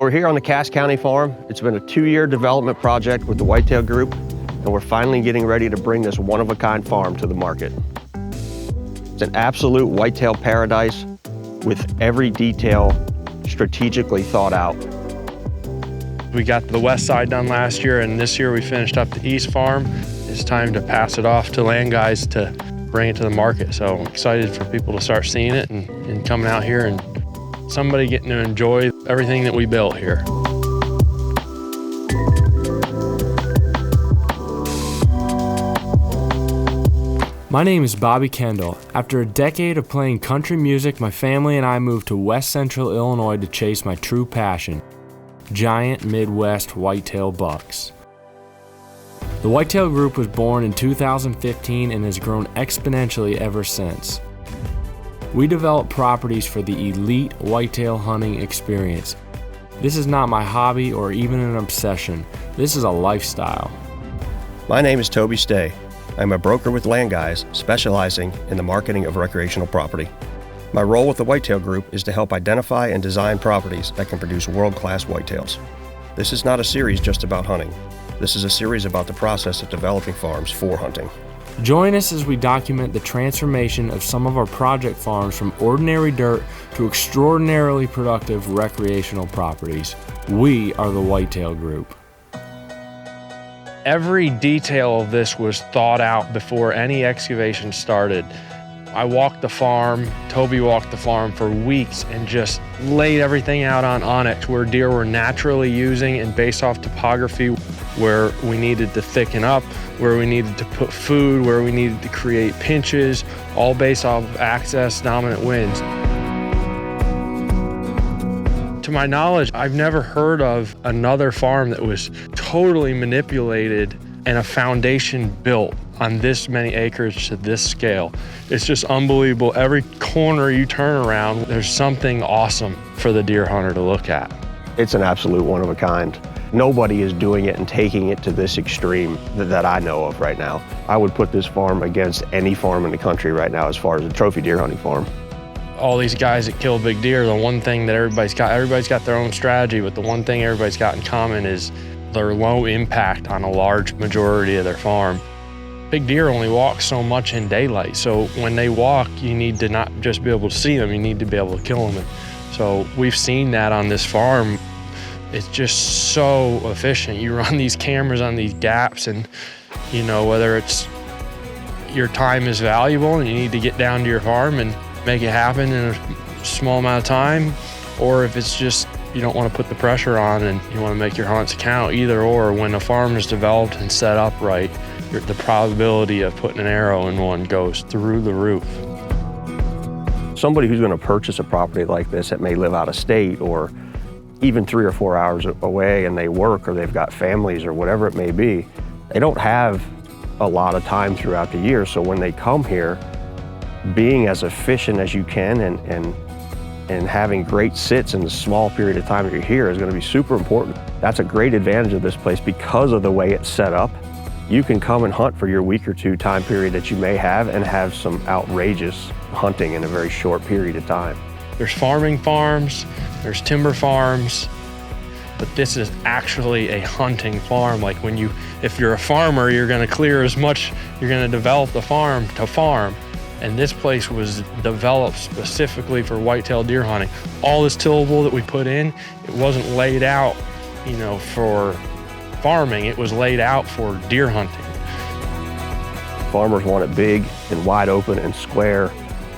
We're here on the Cass County farm. It's been a 2-year development project with the Whitetail Group, and we're finally getting ready to bring this one-of-a-kind farm to the market. It's an absolute whitetail paradise with every detail strategically thought out. We got the west side done last year, and this year we finished up the east farm. It's time to pass it off to land guys to bring it to the market. So I'm excited for people to start seeing it and coming out here and somebody getting to enjoy everything that we built here. My name is Bobby Kendall. After a decade of playing country music, my family and I moved to West Central Illinois to chase my true passion, giant Midwest whitetail bucks. The Whitetail Group was born in 2015 and has grown exponentially ever since. We develop properties for the elite whitetail hunting experience. This is not my hobby or even an obsession. This is a lifestyle. My name is Toby Stay. I'm a broker with Land Guys, specializing in the marketing of recreational property. My role with the Whitetail Group is to help identify and design properties that can produce world-class whitetails. This is not a series just about hunting. This is a series about the process of developing farms for hunting. Join us as we document the transformation of some of our project farms from ordinary dirt to extraordinarily productive recreational properties. We are the Whitetail Group. Every detail of this was thought out before any excavation started. I walked the farm, Toby walked the farm for weeks and just laid everything out on onyx where deer were naturally using, and based off topography, where we needed to thicken up, where we needed to put food, where we needed to create pinches, all based off of access dominant winds. To my knowledge, I've never heard of another farm that was totally manipulated and a foundation built on this many acres to this scale. It's just unbelievable. Every corner you turn around, there's something awesome for the deer hunter to look at. It's an absolute one-of-a-kind. Nobody is doing it and taking it to this extreme that I know of right now. I would put this farm against any farm in the country right now as far as a trophy deer hunting farm. All these guys that kill big deer, the one thing that everybody's got their own strategy, but the one thing everybody's got in common is their low impact on a large majority of their farm. Big deer only walk so much in daylight, so when they walk, you need to not just be able to see them, you need to be able to kill them. So we've seen that on this farm. It's just so efficient. You run these cameras on these gaps, and you know, whether it's your time is valuable and you need to get down to your farm and make it happen in a small amount of time, or if it's just you don't want to put the pressure on and you want to make your hunts count. Either or, when a farm is developed and set up right, the probability of putting an arrow in one goes through the roof. Somebody who's going to purchase a property like this that may live out of state or even 3 or 4 hours away, and they work or they've got families or whatever it may be, they don't have a lot of time throughout the year. So when they come here, being as efficient as you can and having great sits in the small period of time that you're here is going to be super important. That's a great advantage of this place because of the way it's set up. You can come and hunt for your week or two time period that you may have and have some outrageous hunting in a very short period of time. There's farming farms, there's timber farms, but this is actually a hunting farm. Like if you're a farmer, you're gonna clear as much, you're gonna develop the farm to farm. And this place was developed specifically for whitetail deer hunting. All this tillable that we put in, it wasn't laid out, for farming, it was laid out for deer hunting. Farmers want it big and wide open and square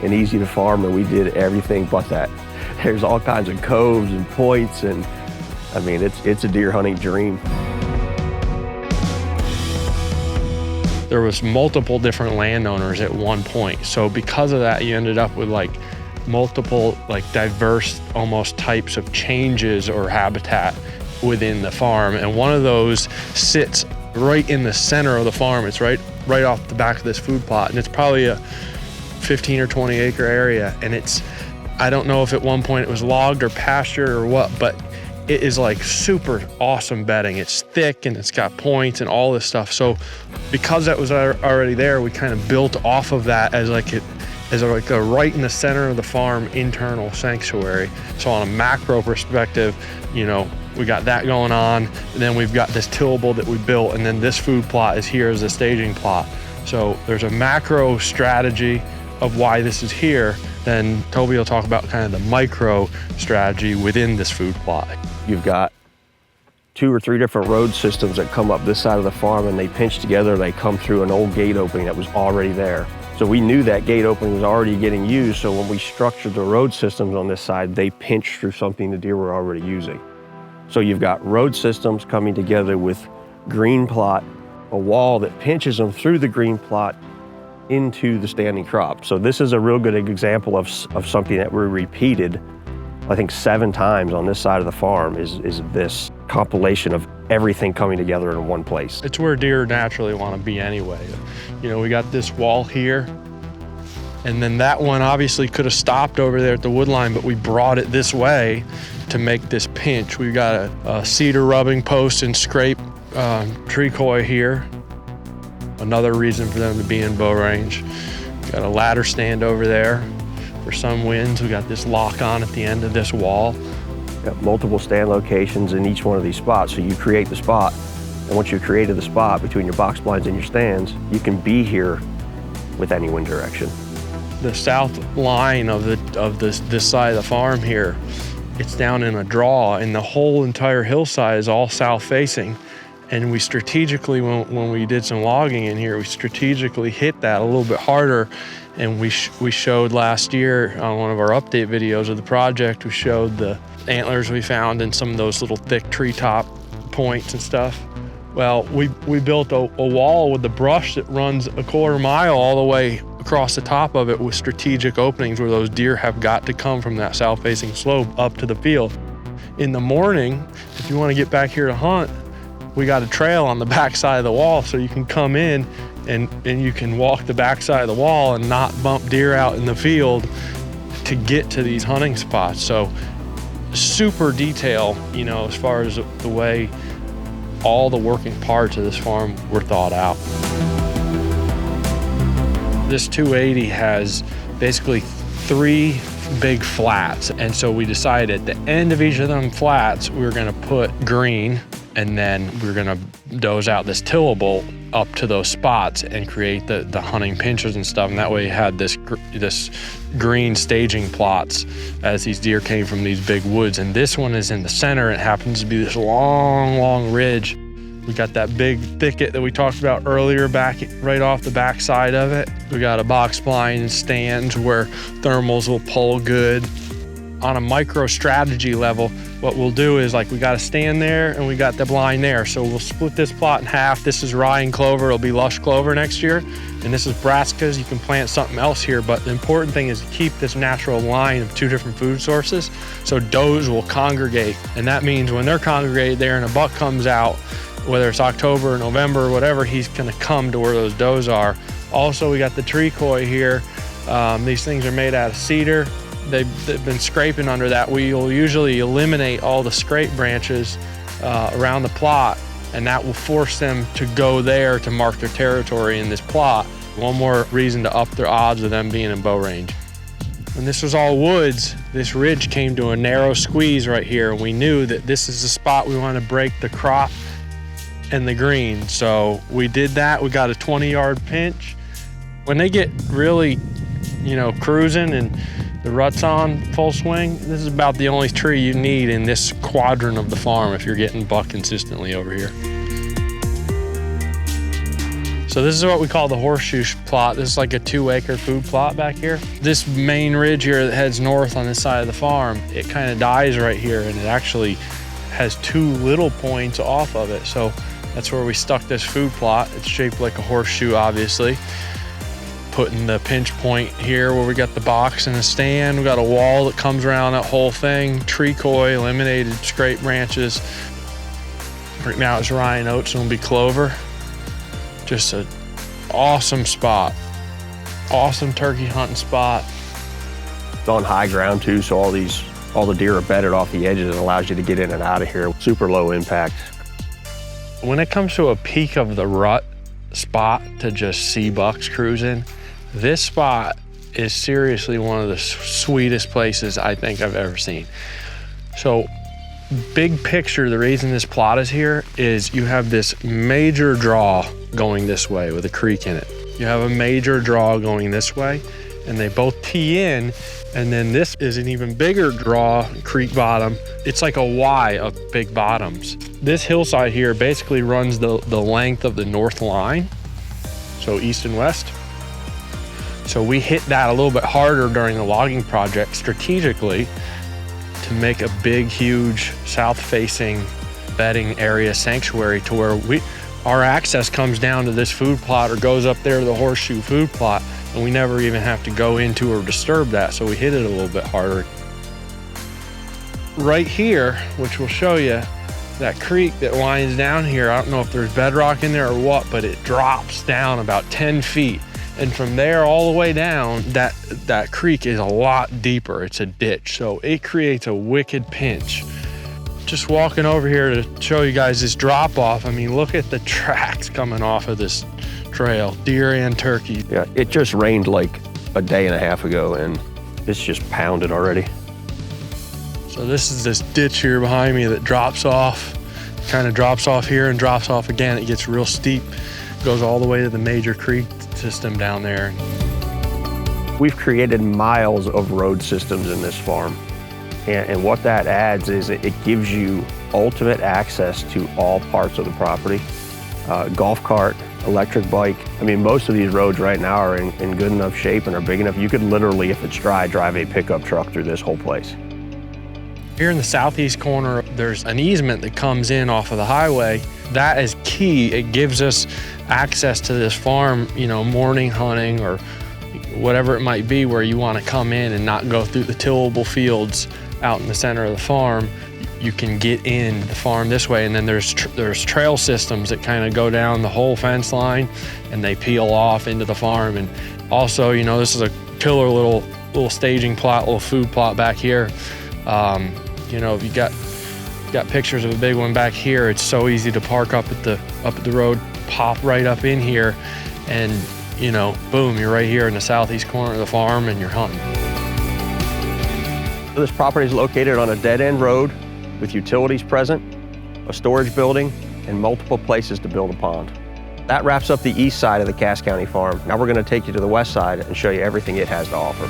and easy to farm, and we did everything but that. There's all kinds of coves and points, and I mean, it's a deer hunting dream. There was multiple different landowners at one point. So because of that, you ended up with multiple diverse almost types of changes or habitat within the farm. And one of those sits right in the center of the farm. It's right off the back of this food plot. And it's probably a 15 or 20 acre area. And I don't know if at one point it was logged or pastured or what, but it is super awesome bedding. It's thick and it's got points and all this stuff. So because that was already there, we kind of built off of that as a right in the center of the farm internal sanctuary. So on a macro perspective, you know, we got that going on, and then we've got this tillable that we built, and then this food plot is here as a staging plot. So there's a macro strategy of why this is here. Then Toby will talk about kind of the micro strategy within this food plot. You've got 2 or 3 different road systems that come up this side of the farm, and they pinch together. They come through an old gate opening that was already there. So we knew that gate opening was already getting used, so when we structured the road systems on this side, they pinched through something the deer were already using. So you've got road systems coming together with green plot, a wall that pinches them through the green plot into the standing crop. So this is a real good example of something that we repeated, I think 7 times on this side of the farm, is this compilation of everything coming together in one place. It's where deer naturally want to be anyway. You know, we got this wall here, and then that one obviously could have stopped over there at the wood line, but we brought it this way to make this pinch. We've got a cedar rubbing post and scrape tree coy here. Another reason for them to be in bow range. Got a ladder stand over there for some winds. We got this lock on at the end of this wall. Got multiple stand locations in each one of these spots. So you create the spot, and once you've created the spot between your box blinds and your stands, you can be here with any wind direction. The south line of this side of the farm here, it's down in a draw, and the whole entire hillside is all south facing. And we strategically, when we did some logging in here, we strategically hit that a little bit harder. And we showed last year on one of our update videos of the project, we showed the antlers we found in some of those little thick treetop points and stuff. Well, we built a wall with the brush that runs a 1/4 mile all the way across the top of it with strategic openings where those deer have got to come from that south-facing slope up to the field. In the morning, if you want to get back here to hunt, we got a trail on the back side of the wall, so you can come in and you can walk the back side of the wall and not bump deer out in the field to get to these hunting spots. So super detail, you know, as far as the way all the working parts of this farm were thought out. This 280 has basically 3 big flats, and so we decided at the end of each of them flats we were going to put green, and then we're gonna doze out this tillable up to those spots and create the hunting pinches and stuff. And that way you had this green staging plots as these deer came from these big woods. And this one is in the center. It happens to be this long ridge. We got that big thicket that we talked about earlier back right off the back side of it. We got a box blind and stands where thermals will pull good. On a micro strategy level, what we'll do is, like, we got a stand there and we got the blind there. So we'll split this plot in half. This is rye and clover. It'll be lush clover next year. And this is brassicas. You can plant something else here, but the important thing is to keep this natural line of 2 different food sources. So does will congregate. And that means when they're congregated there and a buck comes out, whether it's October or November or whatever, he's gonna come to where those does are. Also, we got the tree coy here. These things are made out of cedar. They've been scraping under that. We'll usually eliminate all the scrape branches around the plot, and that will force them to go there to mark their territory in this plot. One more reason to up their odds of them being in bow range. When this was all woods, this ridge came to a narrow squeeze right here, and we knew that this is the spot we want to break the crop and the green. So we did that. We got a 20-yard pinch. When they get really, you know, cruising and the rut's on full swing, this is about the only tree you need in this quadrant of the farm if you're getting buck consistently over here. So this is what we call the Horseshoe Plot. This is like a 2-acre food plot back here. This main ridge here that heads north on this side of the farm, it kind of dies right here, and it actually has 2 little points off of it. So that's where we stuck this food plot. It's shaped like a horseshoe, obviously. Putting the pinch point here where we got the box and the stand. We got a wall that comes around that whole thing. Tree coy, eliminated scrape branches. Right now it's rye and oats, and it'll be clover. Just an awesome spot. Awesome turkey hunting spot. It's on high ground too, so all the deer are bedded off the edges. It allows you to get in and out of here. Super low impact. When it comes to a peak of the rut spot to just see bucks cruising, this spot is seriously one of the sweetest places I think I've ever seen. So big picture, the reason this plot is here is you have this major draw going this way with a creek in it. You have a major draw going this way, and they both tee in, and then this is an even bigger draw, creek bottom. It's like a Y of big bottoms. This hillside here basically runs the length of the north line, so east and west. So we hit that a little bit harder during the logging project strategically to make a big, huge south-facing bedding area sanctuary to where our access comes down to this food plot or goes up there to the Horseshoe food plot, and we never even have to go into or disturb that, so we hit it a little bit harder. Right here, which will show you, that creek that winds down here, I don't know if there's bedrock in there or what, but it drops down about 10 feet. And from there all the way down, that creek is a lot deeper. It's a ditch, so it creates a wicked pinch. Just walking over here to show you guys this drop off. I mean, look at the tracks coming off of this trail, deer and turkey. Yeah, it just rained like a day and a half ago and it's just pounded already. So this is this ditch here behind me that drops off, kind of drops off here and drops off again. It gets real steep, goes all the way to the major creek system down there. We've created miles of road systems in this farm. And what that adds is it gives you ultimate access to all parts of the property. Golf cart, electric bike. I mean, most of these roads right now are in good enough shape and are big enough. You could literally, if it's dry, drive a pickup truck through this whole place. Here in the southeast corner, there's an easement that comes in off of the highway. That is key. It gives us access to this farm, you know, morning hunting or whatever it might be, where you want to come in and not go through the tillable fields out in the center of the farm. You can get in the farm this way, and then there's trail systems that kind of go down the whole fence line and they peel off into the farm. And also, you know, this is a killer little staging plot, little food plot back here. You know, if you got pictures of a big one back here, it's so easy to park up at the road, pop right up in here, and you know, boom, you're right here in the southeast corner of the farm and you're hunting. So this property is located on a dead-end road with utilities present, a storage building, and multiple places to build a pond. That wraps up the east side of the Cass County farm. Now we're going to take you to the west side and show you everything it has to offer.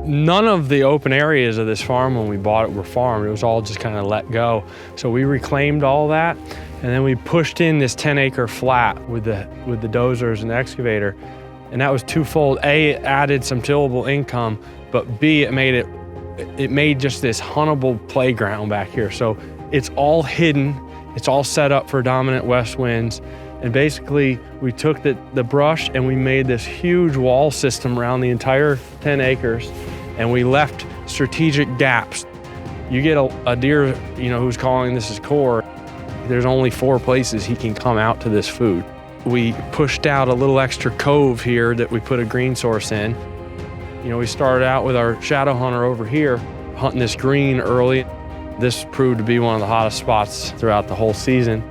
None of the open areas of this farm when we bought it were farmed. It was all just kind of let go. So we reclaimed all that, and then we pushed in this 10-acre flat with the dozers and the excavator. And that was twofold. A, it added some tillable income, but B, it made just this huntable playground back here. So it's all hidden. It's all set up for dominant west winds. And basically, we took the brush and we made this huge wall system around the entire 10 acres. And we left strategic gaps. You get a deer, you know, who's calling this his core, there's only 4 places he can come out to this food. We pushed out a little extra cove here that we put a green source in. You know, we started out with our shadow hunter over here, hunting this green early. This proved to be one of the hottest spots throughout the whole season.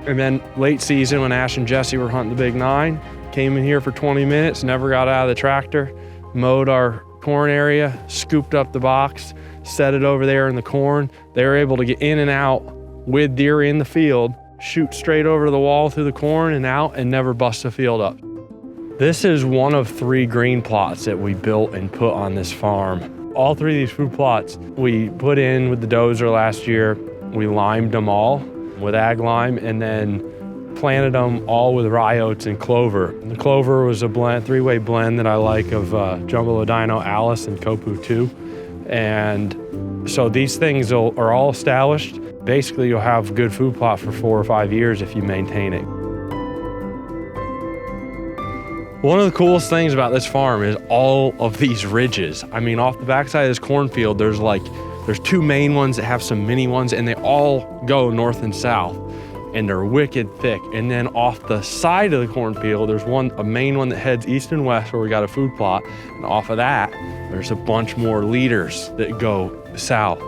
And then late season, when Ash and Jesse were hunting the big 9, came in here for 20 minutes, never got out of the tractor, mowed our corn area, scooped up the box, set it over there in the corn. They were able to get in and out with deer in the field, shoot straight over the wall through the corn and out, and never bust the field up. This is one of 3 green plots that we built and put on this farm. All 3 of these food plots we put in with the dozer last year. We limed them all with ag lime and then planted them all with rye oats and clover. And the clover was a blend, 3-way blend that I like of Jumbo Ladino, Alice, and Copu 2. And so these things are all established. Basically, you'll have good food plot for 4 or 5 years if you maintain it. One of the coolest things about this farm is all of these ridges. I mean, off the backside of this cornfield, there's two main ones that have some mini ones, and they all go north and south, and they're wicked thick. And then off the side of the cornfield, there's a main one that heads east and west where we got a food plot. And off of that, there's a bunch more leaders that go south.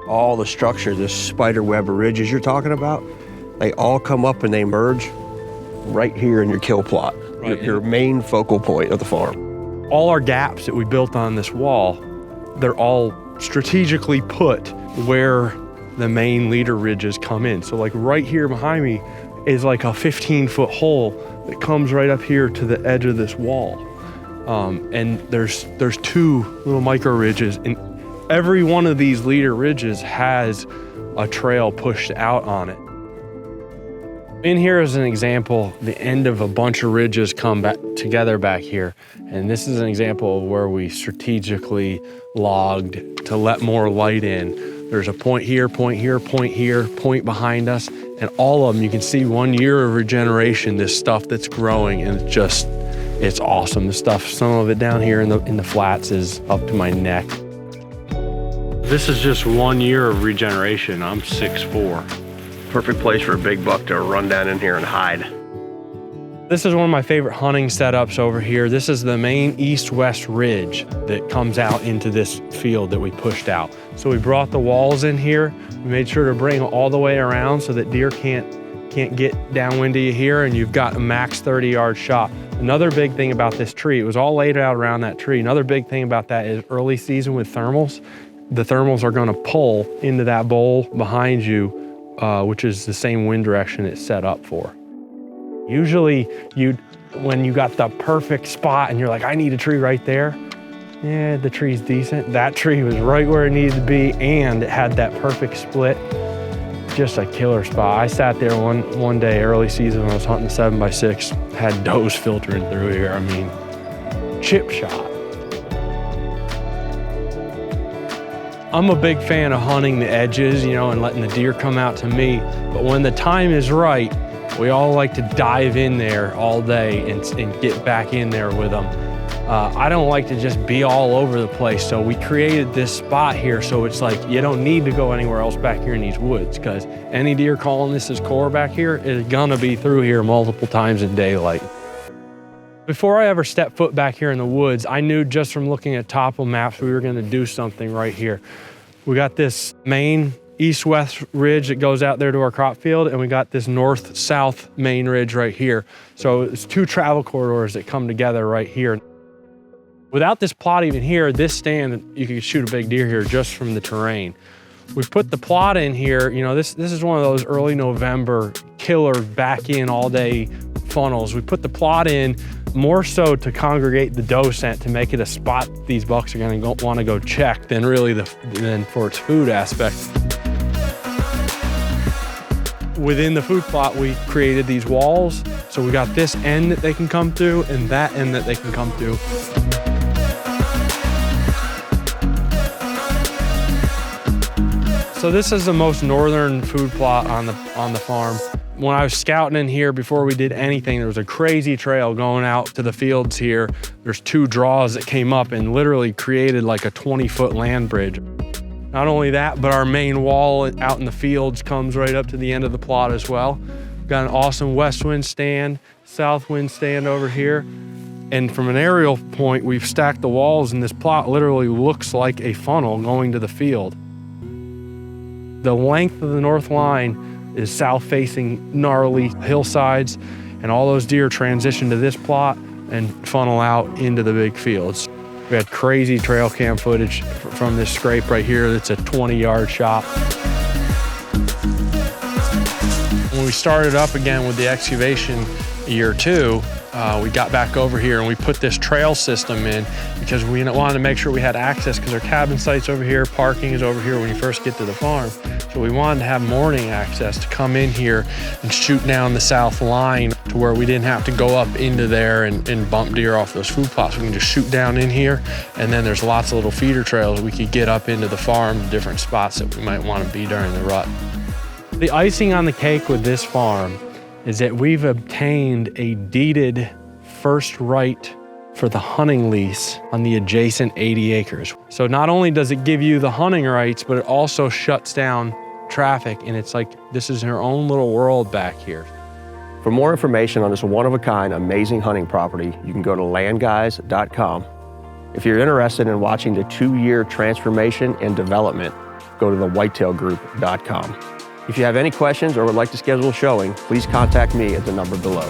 All the structure, this spider web of ridges you're talking about, they all come up and they merge right here in your kill plot, Right. your main focal point of the farm. All our gaps that we built on this wall, they're all strategically put where the main leader ridges come in. So like right here behind me is like a 15-foot hole that comes right up here to the edge of this wall. And there's two little micro ridges, and every one of these leader ridges has a trail pushed out on it. In here is an example, the end of a bunch of ridges come back together back here. And this is an example of where we strategically logged to let more light in. There's a point here, point here, point here, point behind us, and all of them, you can see 1 year of regeneration, this stuff that's growing, and it's awesome. The stuff, some of it down here in the flats is up to my neck. This is just 1 year of regeneration. I'm 6'4". Perfect place for a big buck to run down in here and hide. This is one of my favorite hunting setups over here. This is the main east-west ridge that comes out into this field that we pushed out. So we brought the walls in here. We made sure to bring all the way around so that deer can't get downwind of you here, and you've got a max 30-yard shot. Another big thing about this tree, it was all laid out around that tree. Another big thing about that is early season with thermals. The thermals are gonna pull into that bowl behind you, which is the same wind direction it's set up for. Usually when you got the perfect spot and you're like, I need a tree right there, yeah, the tree's decent. That tree was right where it needed to be, and it had that perfect split. Just a killer spot. I sat there one day early season when I was hunting 7x6, had does filtering through here. I mean, chip shot. I'm a big fan of hunting the edges, and letting the deer come out to me. But when the time is right, we all like to dive in there all day and get back in there with them. I don't like to just be all over the place. So we created this spot here. So it's like, you don't need to go anywhere else back here in these woods, because any deer calling this his core back here is gonna be through here multiple times in daylight. Before I ever stepped foot back here in the woods, I knew just from looking at topo maps, we were gonna do something right here. We got this main east-west ridge that goes out there to our crop field, and we got this north-south main ridge right here. So it's two travel corridors that come together right here. Without this plot even here, this stand, you could shoot a big deer here just from the terrain. We've put the plot in here, this is one of those early November killer back in all day funnels. We put the plot in more so to congregate the doe scent, to make it a spot these bucks are gonna want to go check than really than for its food aspect. Within the food plot, we created these walls. So we got this end that they can come through and that end that they can come through. So this is the most northern food plot on the farm. When I was scouting in here before we did anything, there was a crazy trail going out to the fields here. There's two draws that came up and literally created like a 20-foot land bridge. Not only that, but our main wall out in the fields comes right up to the end of the plot as well. We've got an awesome west wind stand, south wind stand over here. And from an aerial point, we've stacked the walls, and this plot literally looks like a funnel going to the field. The length of the north line is south-facing gnarly hillsides, and all those deer transition to this plot and funnel out into the big fields. We had crazy trail cam footage from this scrape right here. That's a 20-yard shot. When we started up again with the excavation year 2, we got back over here and we put this trail system in because we wanted to make sure we had access, because our cabin site's over here, parking is over here when you first get to the farm. So we wanted to have morning access to come in here and shoot down the south line to where we didn't have to go up into there and bump deer off those food plots. We can just shoot down in here, and then there's lots of little feeder trails we could get up into the farm, different spots that we might want to be during the rut. The icing on the cake with this farm is that we've obtained a deeded first right for the hunting lease on the adjacent 80 acres. So not only does it give you the hunting rights, but it also shuts down traffic, and it's like this is your own little world back here. For more information on this one-of-a-kind, amazing hunting property, you can go to landguys.com. If you're interested in watching the 2-year transformation and development, go to the whitetailgroup.com. If you have any questions or would like to schedule a showing, please contact me at the number below.